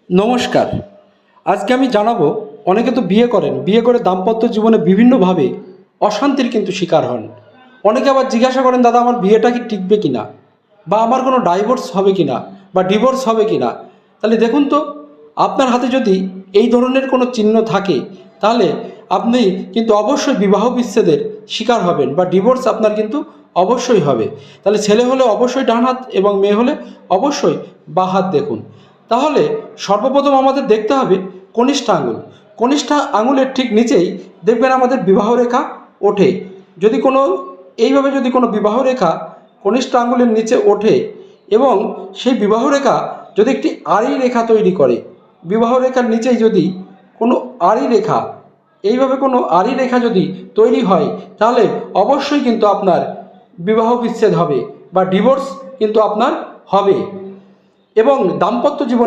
নমস্কার। আজকে আমি জানাবো, অনেকে তো বিয়ে করেন, বিয়ে করে দাম্পত্য জীবনে বিভিন্নভাবে অশান্তির কিন্তু শিকার হন। অনেকে আবার জিজ্ঞাসা করেন, দাদা আমার বিয়েটা কি টিকবে কিনা, বা আমার কোনো ডাইভোর্স হবে কিনা, বা ডিভোর্স হবে কিনা। তাহলে দেখুন তো, আপনার হাতে যদি এই ধরনের কোনো চিহ্ন থাকে, তাহলে আপনি কিন্তু অবশ্যই বিবাহ বিচ্ছেদের শিকার হবেন, বা ডিভোর্স আপনার কিন্তু অবশ্যই হবে। তাহলে ছেলে হলে অবশ্যই ডান হাত এবং মেয়ে হলে অবশ্যই বাঁ হাত দেখুন। তাহলে সর্বপ্রথম আমাদের দেখতে হবে কনিষ্ঠ আঙুল। কনিষ্ঠ আঙুলের ঠিক নিচেই দেখবেন আমাদের বিবাহ রেখা ওঠে। যদি কোনো এইভাবে যদি কোনো বিবাহ রেখা কনিষ্ঠ আঙুলের নিচে ওঠে এবং সেই বিবাহ রেখা যদি একটি আড়ি রেখা তৈরি করে, বিবাহ রেখার নিচেই যদি কোনো আড়ি রেখা, এইভাবে কোনো আড়ি রেখা যদি তৈরি হয়, তাহলে অবশ্যই কিন্তু আপনার বিবাহ বিচ্ছেদ হবে বা ডিভোর্স কিন্তু আপনার হবে এবং দাম্পত্য জীবনে